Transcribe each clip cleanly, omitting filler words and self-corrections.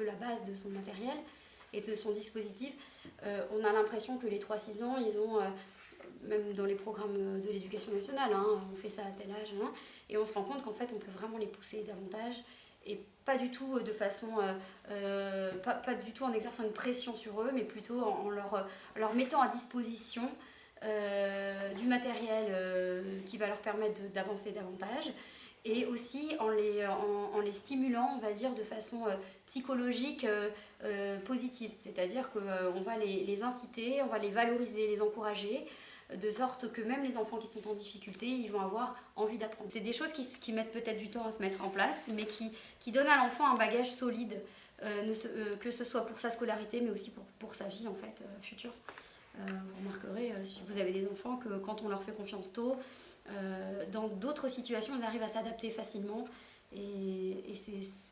peu la base de son matériel et de son dispositif. On a l'impression que les 3-6 ans, ils ont, même dans les programmes de l'éducation nationale, hein, on fait ça à tel âge, hein, et on se rend compte qu'en fait on peut vraiment les pousser davantage, et pas du tout de façon, pas du tout en exerçant une pression sur eux, mais plutôt en leur mettant à disposition du matériel qui va leur permettre d'avancer davantage, et aussi en les stimulant, on va dire, de façon psychologique positive. C'est-à-dire qu'on va les inciter, on va les valoriser, les encourager, de sorte que même les enfants qui sont en difficulté, ils vont avoir envie d'apprendre. C'est des choses qui mettent peut-être du temps à se mettre en place, mais qui donnent à l'enfant un bagage solide, que ce soit pour sa scolarité, mais aussi pour sa vie en fait, future. Vous remarquerez, si vous avez des enfants, que quand on leur fait confiance tôt, dans d'autres situations, ils arrivent à s'adapter facilement. Et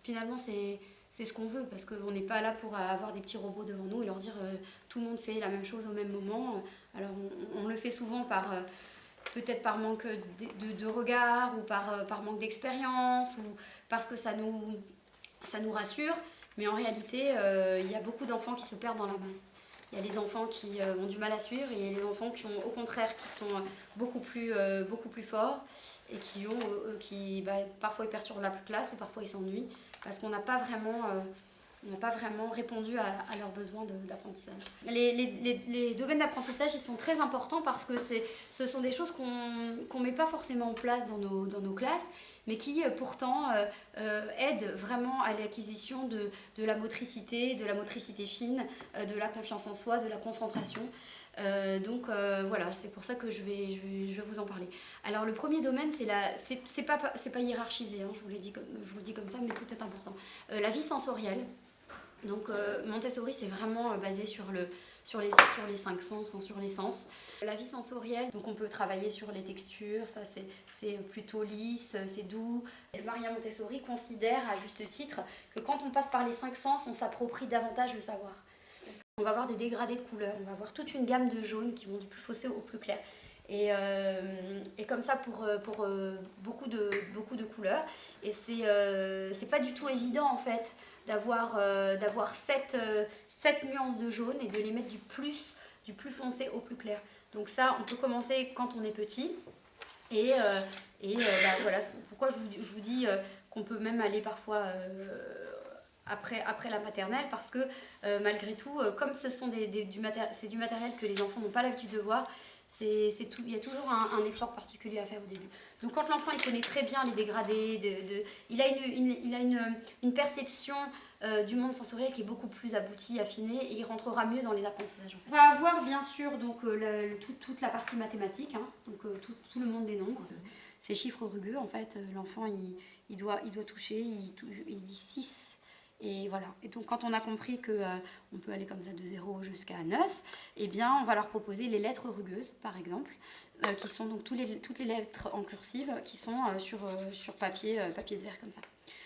finalement, c'est ce qu'on veut, parce qu'on n'est pas là pour avoir des petits robots devant nous et leur dire tout le monde fait la même chose au même moment. Alors on le fait souvent peut-être par manque de regard, ou par manque d'expérience, ou parce que ça nous rassure. Mais en réalité, il y a beaucoup d'enfants qui se perdent dans la masse. Il y a les enfants qui ont du mal à suivre, et il y a les enfants qui ont, au contraire, qui sont beaucoup plus forts, et qui parfois ils perturbent la classe, ou parfois ils s'ennuient, parce qu'on n'a pas vraiment répondu à leurs besoins d'apprentissage. Les domaines d'apprentissage, ils sont très importants, parce que ce sont des choses qu'on met pas forcément en place dans nos classes, mais qui pourtant aident vraiment à l'acquisition de la motricité fine, de la confiance en soi, de la concentration. Voilà, c'est pour ça que je vais vous en parler. Alors le premier domaine, c'est pas hiérarchisé, hein, je vous le dis comme ça, mais tout est important. La vie sensorielle. Donc Montessori, c'est vraiment basé sur les 5 sens, hein, sur les sens. La vie sensorielle, donc on peut travailler sur les textures, ça c'est plutôt lisse, c'est doux. Et Maria Montessori considère à juste titre que quand on passe par les 5 sens, on s'approprie davantage le savoir. On va avoir des dégradés de couleurs, on va avoir toute une gamme de jaunes qui vont du plus foncé au plus clair. Et comme ça pour beaucoup de couleurs. Et c'est pas du tout évident en fait d'avoir 7 nuances de jaune et de les mettre du plus foncé au plus clair. Donc ça, on peut commencer quand on est petit. Et voilà, c'est pourquoi je vous dis qu'on peut même aller parfois après la maternelle, parce que malgré tout, comme ce sont c'est du matériel que les enfants n'ont pas l'habitude de voir, il y a toujours un effort particulier à faire au début. Donc quand l'enfant il connaît très bien les dégradés, il a une perception du monde sensoriel qui est beaucoup plus aboutie, affinée, et il rentrera mieux dans les apprentissages. On va avoir bien sûr donc, toute la partie mathématique, hein, donc tout le monde des nombres. Ces chiffres rugueux, en fait, l'enfant il doit toucher, il dit 6. Et voilà. Et donc quand on a compris qu'on peut aller comme ça de 0 jusqu'à 9, eh bien on va leur proposer les lettres rugueuses, par exemple, qui sont donc toutes les lettres en cursive qui sont sur papier de verre comme ça.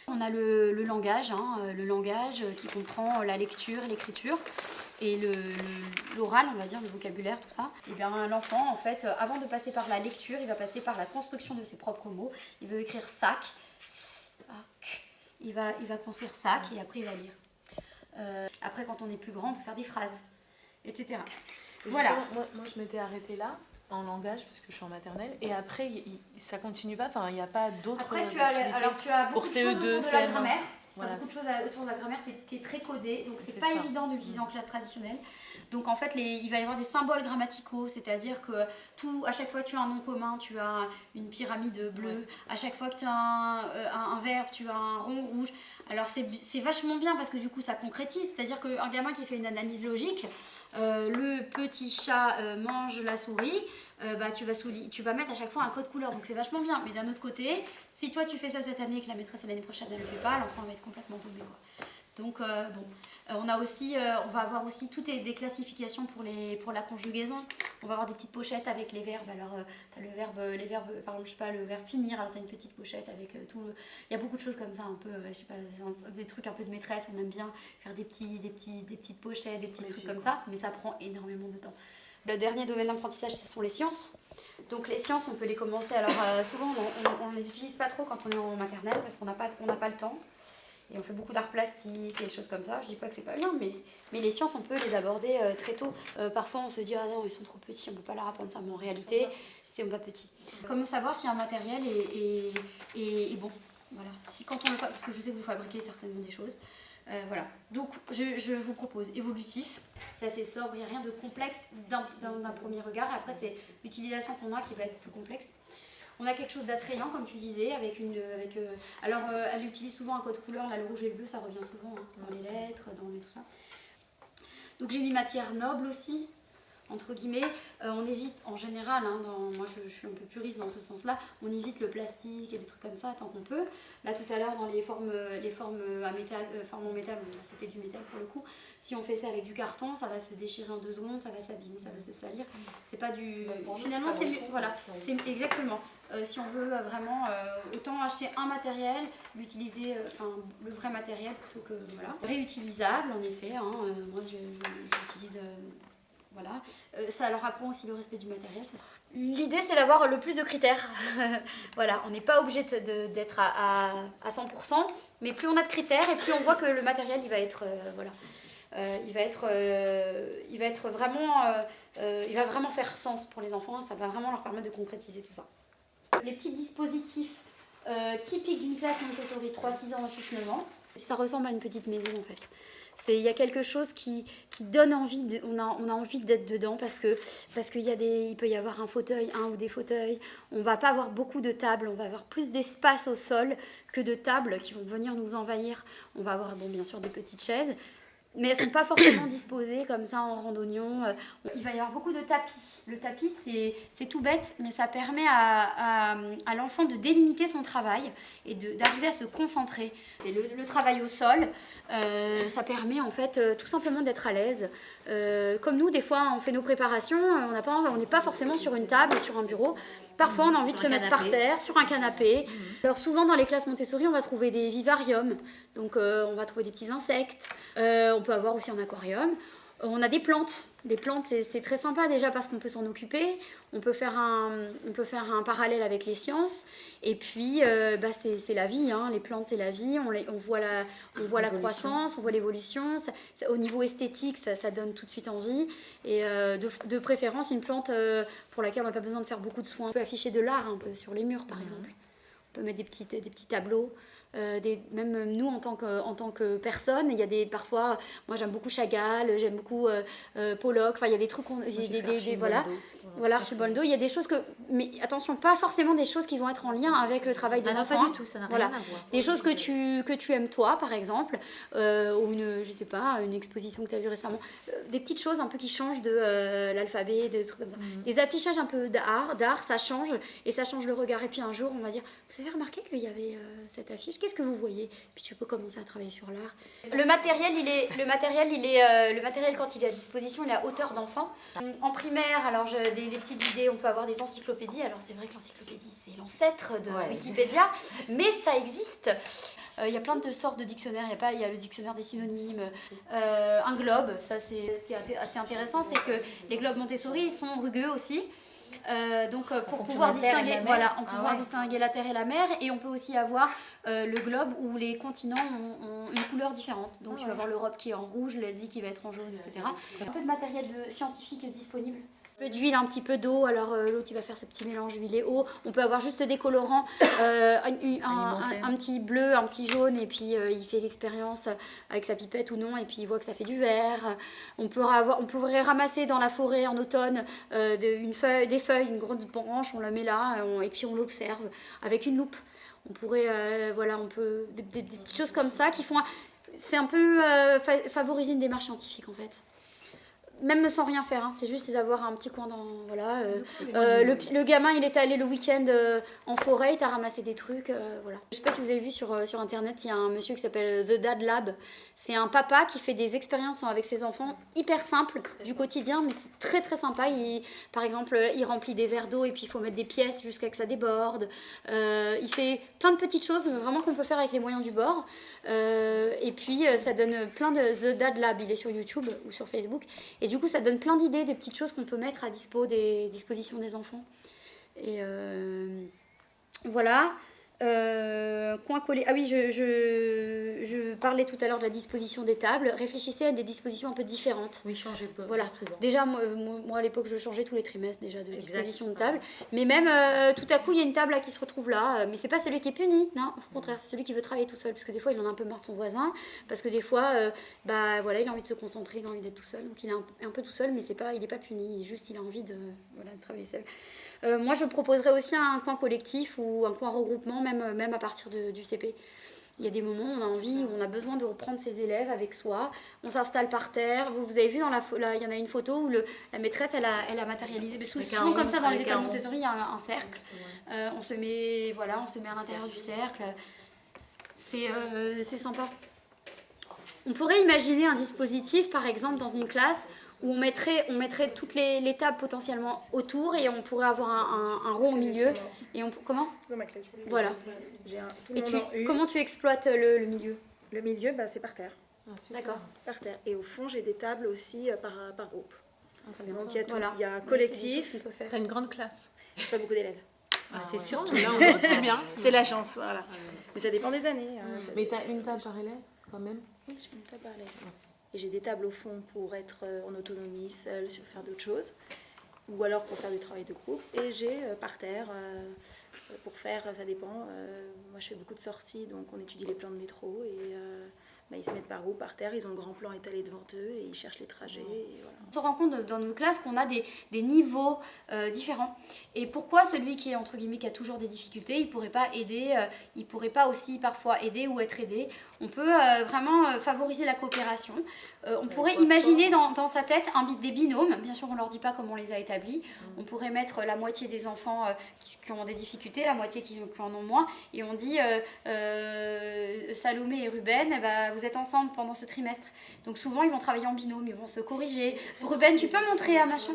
On a le langage, hein, le langage qui comprend la lecture, l'écriture et l'oral, on va dire, le vocabulaire, tout ça. Et bien l'enfant, en fait, avant de passer par la lecture, il va passer par la construction de ses propres mots. Il veut écrire sac, sac. Il va construire sac, et après il va lire. Après, quand on est plus grand, on peut faire des phrases, etc. Voilà. Moi, je m'étais arrêtée là, en langage, parce que je suis en maternelle, et après, ça continue pas, enfin, il n'y a pas d'autres activités. Après, tu as beaucoup de choses autour de la grammaire. Voilà. Beaucoup de choses autour de la grammaire, tu es très codé, donc c'est pas évident de l'utiliser en classe traditionnelle. Donc en fait, il va y avoir des symboles grammaticaux, c'est-à-dire que à chaque fois que tu as un nom commun, tu as une pyramide bleue. Ouais. À chaque fois que tu as un verbe, tu as un rond rouge. Alors c'est vachement bien, parce que du coup ça concrétise, c'est-à-dire qu'un gamin qui fait une analyse logique, le petit chat mange la souris, tu vas mettre à chaque fois un code couleur, donc c'est vachement bien. Mais d'un autre côté, si toi tu fais ça cette année et que la maîtresse l'année prochaine ne le fait pas, l'enfant va être complètement paumé, quoi. Donc on va avoir aussi toutes des classifications pour la conjugaison. On va avoir des petites pochettes avec les verbes. Alors tu as les verbes, par exemple, je sais pas, le verbe finir, alors tu as une petite pochette avec tout le... Il y a beaucoup de choses comme ça, un peu, je sais pas, des trucs un peu de maîtresse. On aime bien faire des petites pochettes, des petits trucs comme ça, mais ça prend énormément de temps. Le dernier domaine d'apprentissage, ce sont les sciences. Donc les sciences, on peut les commencer. Alors souvent, on ne les utilise pas trop quand on est en maternelle, parce qu'on n'a pas le temps. Et on fait beaucoup d'art plastique et des choses comme ça. Je dis pas que c'est pas bien, mais les sciences, on peut les aborder très tôt. Parfois, on se dit, ah non, ils sont trop petits, on peut pas leur apprendre ça. Mais en réalité, c'est pas petit. Comment savoir si un matériel est bon? Voilà. Si quand on le parce que je sais que vous fabriquez certainement des choses. Voilà. Donc, je vous propose évolutif. C'est assez sobre, il n'y a rien de complexe d'un premier regard. Après, c'est l'utilisation qu'on a qui va être plus complexe. On a quelque chose d'attrayant, comme tu disais, alors, elle utilise souvent un code couleur, là, le rouge et le bleu, ça revient souvent dans les lettres, dans tout ça. Donc, j'ai mis matière noble aussi, entre guillemets. On évite, en général, moi je suis un peu puriste dans ce sens-là, on évite le plastique et des trucs comme ça tant qu'on peut. Là, tout à l'heure, dans les formes à métal, formes en métal, c'était du métal pour le coup. Si on fait ça avec du carton, ça va se déchirer en 2 secondes, ça va s'abîmer, ça va se salir. C'est pas du... Finalement, c'est mieux. Voilà, c'est exactement. Si on veut vraiment, autant acheter un matériel, l'utiliser, le vrai matériel plutôt que... Voilà. Réutilisable, en effet. Moi, j'utilise... Voilà. Ça leur apprend aussi le respect du matériel. L'idée, c'est d'avoir le plus de critères. Voilà, on n'est pas obligé d'être à 100%, mais plus on a de critères et plus on voit que le matériel, il va être, il va vraiment faire sens pour les enfants. Ça va vraiment leur permettre de concrétiser tout ça. Les petits dispositifs typiques d'une classe Montessori 3-6 ans, 6-9 ans. Ça ressemble à une petite maison en fait. Il y a quelque chose qui donne envie, on a envie d'être dedans parce qu'il peut y avoir un ou des fauteuils. On va pas avoir beaucoup de tables, on va avoir plus d'espace au sol que de tables qui vont venir nous envahir. On va avoir bien sûr des petites chaises, mais elles ne sont pas forcément disposées comme ça en randonnion. Il va y avoir beaucoup de tapis. Le tapis, c'est tout bête, mais ça permet à l'enfant de délimiter son travail et d'arriver à se concentrer. Et le travail au sol, ça permet en fait tout simplement d'être à l'aise. Comme nous, des fois, on fait nos préparations, on n'est pas forcément sur une table, sur un bureau. Parfois, on a envie de se mettre par terre, sur un canapé. Alors souvent, dans les classes Montessori, on va trouver des vivariums. Donc, on va trouver des petits insectes. On peut avoir aussi un aquarium. On a des plantes. Des plantes, c'est très sympa déjà parce qu'on peut s'en occuper. On peut faire un parallèle avec les sciences. Et puis, c'est la vie. Les plantes, c'est la vie. On voit la croissance, on voit l'évolution. Au niveau esthétique, ça donne tout de suite envie. Et de préférence, une plante pour laquelle on n'a pas besoin de faire beaucoup de soins. On peut afficher de l'art un peu sur les murs, par exemple. On peut mettre des petits tableaux. Même nous en tant que personne, il y a parfois, moi j'aime beaucoup Chagall, j'aime beaucoup Pollock, il y a des trucs, voilà, Archibaldo, il y a des choses mais attention, pas forcément des choses qui vont être en lien avec le travail des enfants. Pas du tout, ça n'a rien à voir. Des choses que tu aimes toi, par exemple, ou je sais pas, une exposition que tu as vue récemment, des petites choses un peu qui changent de l'alphabet, des trucs comme ça. Des affichages un peu d'art, ça change, et ça change le regard. Et puis un jour, on va dire, vous avez remarqué qu'il y avait cette affiche, qu'est-ce que vous voyez? Puis tu peux commencer à travailler sur l'art. Le matériel, quand il est à disposition, il est à hauteur d'enfant. En primaire, alors des petites idées, on peut avoir des encyclopédies. Alors c'est vrai que l'encyclopédie, c'est l'ancêtre de Wikipédia, mais ça existe. Il y a plein de sortes de dictionnaires. Il y a le dictionnaire des synonymes, un globe. Ça, ce qui est assez intéressant, c'est que les globes Montessori, ils sont rugueux aussi. Donc pour pouvoir distinguer, distinguer la terre et la mer, et on peut aussi avoir le globe où les continents ont une couleur différente. Donc tu vas avoir l'Europe qui est en rouge, l'Asie qui va être en jaune, etc. Un peu de matériel scientifique disponible. Un peu d'huile, un petit peu d'eau. Alors l'autre il va faire ses petits mélanges huile et eau. On peut avoir juste des colorants, un petit bleu, un petit jaune, et puis il fait l'expérience avec sa pipette ou non, et puis il voit que ça fait du vert. On pourrait ramasser dans la forêt en automne des feuilles, une grande branche, on la met là, et puis on l'observe avec une loupe. On pourrait, des petites choses comme ça qui font, c'est un peu favoriser une démarche scientifique en fait. Même sans rien faire, c'est juste avoir un petit coin dans... Voilà, le gamin, il est allé le week-end en forêt, il t'a ramassé des trucs, voilà. Je sais pas si vous avez vu sur internet, il y a un monsieur qui s'appelle The Dad Lab. C'est un papa qui fait des expériences avec ses enfants hyper simples du quotidien, mais c'est très très sympa. Par exemple, il remplit des verres d'eau et puis il faut mettre des pièces jusqu'à que ça déborde. Il fait plein de petites choses vraiment qu'on peut faire avec les moyens du bord. Et puis ça donne plein de... The Dad Lab, il est sur YouTube ou sur Facebook. Et du coup, ça donne plein d'idées, des petites choses qu'on peut mettre à disposition des enfants. Et voilà. Coin collé. Ah oui, je parlais tout à l'heure de la disposition des tables. Réfléchissez à des dispositions un peu différentes. Oui, changez peu. Voilà. Souvent. Déjà, moi à l'époque, je changeais tous les trimestres déjà de Exact. disposition de table. Mais même tout à coup, il y a une table là, qui se retrouve là. Mais c'est pas celui qui est puni, non. Au contraire, c'est celui qui veut travailler tout seul. Parce que des fois, il en a un peu marre de son voisin. Parce que des fois, voilà, il a envie de se concentrer, il a envie d'être tout seul. Donc il est un peu tout seul, mais il n'est pas puni. Il a envie de travailler seul. Moi, je proposerais aussi un coin collectif ou un coin regroupement, même à partir du CP. Il y a des moments où on a envie, où on a besoin de reprendre ses élèves avec soi. On s'installe par terre. Vous avez vu, il y en a une photo où la maîtresse, elle a matérialisé. Mais souvent, comme ça, dans les écoles Montessori, il y a un cercle. On se met à l'intérieur du cercle. C'est sympa. On pourrait imaginer un dispositif, par exemple, dans une classe où on mettrait toutes les tables potentiellement autour et on pourrait avoir un rond au milieu. Et comment ? Dans ma classe. Voilà. Tout le monde en U. Comment tu exploites le milieu ? Le milieu, c'est par terre. D'accord. Par terre. Et au fond, j'ai des tables aussi par groupe. Donc il y a tout. Voilà. Il y a collectif. T'as une grande classe. Pas beaucoup d'élèves. C'est surtout là, on voit bien. C'est la chance, voilà. Mais ça dépend des années. Mais t'as une table par élève quand même ? Oui, j'ai une table par élève. Et j'ai des tables au fond pour être en autonomie, seule, sur faire d'autres choses. Ou alors pour faire du travail de groupe. Et j'ai par terre, pour faire, ça dépend. Moi, je fais beaucoup de sorties, donc on étudie les plans de métro. Et ils se mettent par groupe, par terre, ils ont le grand plan étalé devant eux et ils cherchent les trajets. Et voilà. On se rend compte dans nos classes qu'on a des niveaux différents. Et pourquoi celui qui est, entre guillemets, qui a toujours des difficultés, il ne pourrait pas aider, il pourrait pas aussi parfois aider ou être aidé. On peut vraiment favoriser la coopération. On pourrait imaginer dans sa tête des binômes. Bien sûr, on ne leur dit pas comment on les a établis. On pourrait mettre la moitié des enfants qui ont des difficultés, la moitié qui en ont moins. Et on dit, Salomé et Ruben, vous êtes ensemble pendant ce trimestre. Donc souvent, ils vont travailler en binôme, ils vont se corriger. Ruben, tu peux montrer à machin ?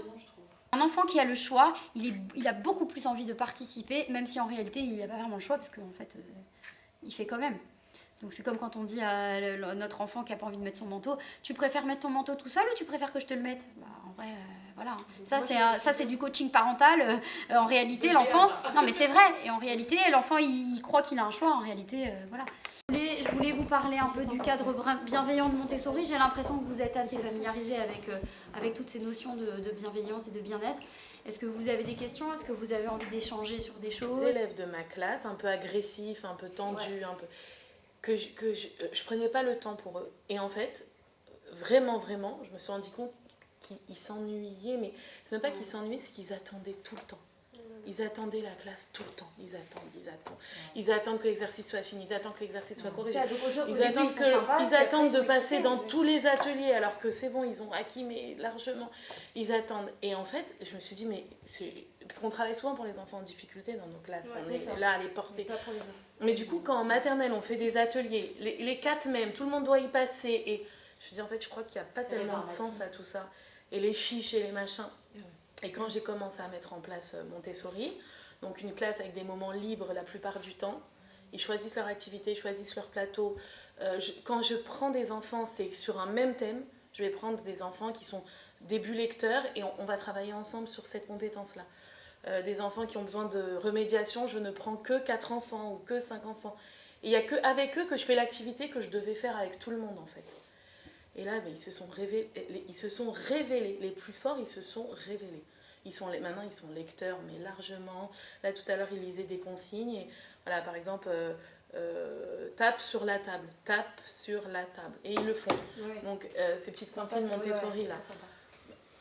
Un enfant qui a le choix, il a beaucoup plus envie de participer, même si en réalité, il n'a pas vraiment le choix, parce qu'en fait, il fait quand même. Donc c'est comme quand on dit à notre enfant qui n'a pas envie de mettre son manteau, tu préfères mettre ton manteau tout seul ou tu préfères que je te le mette ? En vrai, voilà. Ça c'est du coaching parental. En réalité, l'enfant... Non mais c'est vrai. Et en réalité, l'enfant, il croit qu'il a un choix. En réalité, voilà. Je voulais vous parler un peu du cadre bienveillant de Montessori. J'ai l'impression que vous êtes assez familiarisés avec toutes ces notions de bienveillance et de bien-être. Est-ce que vous avez des questions ? Est-ce que vous avez envie d'échanger sur des choses ? Les élèves de ma classe, un peu agressifs, un peu tendus, un peu... que je prenais pas le temps pour eux. Et en fait, vraiment, je me suis rendu compte qu'ils s'ennuyaient, mais c'est même pas qu'ils s'ennuyaient, c'est qu'ils attendaient tout le temps. Ils attendaient la classe tout le temps. Ils attendent. Ils attendent que l'exercice soit fini, ils attendent que l'exercice soit corrigé. Ils attendent de passer dans tous les ateliers, alors que c'est bon, ils ont acquis, mais largement. Ils attendent. Et en fait, je me suis dit, mais c'est... Parce qu'on travaille souvent pour les enfants en difficulté dans nos classes, on est là à les porter. Mais du coup, quand en maternelle, on fait des ateliers, les 4 mêmes, tout le monde doit y passer. Et je me suis dit, en fait, je crois qu'il n'y a pas tellement de sens à tout ça. Et les fiches et les machins. Et quand j'ai commencé à mettre en place Montessori, donc une classe avec des moments libres la plupart du temps, ils choisissent leur activité, ils choisissent leur plateau. Quand je prends des enfants, c'est sur un même thème. Je vais prendre des enfants qui sont début lecteurs et on va travailler ensemble sur cette compétence-là. Des enfants qui ont besoin de remédiation, je ne prends que 4 enfants ou que 5 enfants. Et il n'y a qu'avec eux que je fais l'activité que je devais faire avec tout le monde en fait. Et là, ils se sont révélés. Les plus forts, ils se sont révélés. Maintenant, ils sont lecteurs, mais largement. Là, tout à l'heure, ils lisaient des consignes. Et voilà, par exemple, tape sur la table. Et ils le font. Ouais. Donc, ces petites consignes Montessori, là.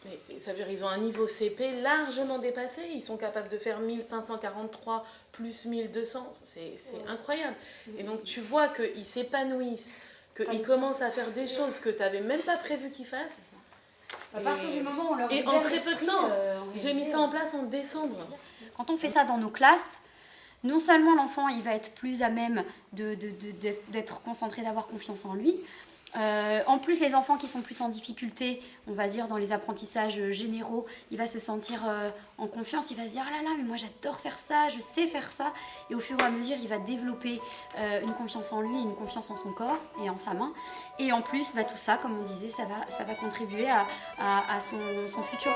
Mais ça veut dire qu'ils ont un niveau CP largement dépassé. Ils sont capables de faire 1543 plus 1200. C'est incroyable. Et donc, tu vois qu'ils s'épanouissent, qu'ils commencent à faire des choses que tu n'avais même pas prévu qu'ils fassent. À partir du moment où on leur et en très peu de temps, j'ai mis ça en place en décembre. Quand on fait ça dans nos classes, non seulement l'enfant il va être plus à même d'être concentré, d'avoir confiance en lui. En plus, les enfants qui sont plus en difficulté, on va dire dans les apprentissages généraux, il va se sentir en confiance, il va se dire « Ah là là, mais moi j'adore faire ça, je sais faire ça ». Et au fur et à mesure, il va développer une confiance en lui, une confiance en son corps et en sa main. Et en plus, tout ça, comme on disait, ça va contribuer à son futur.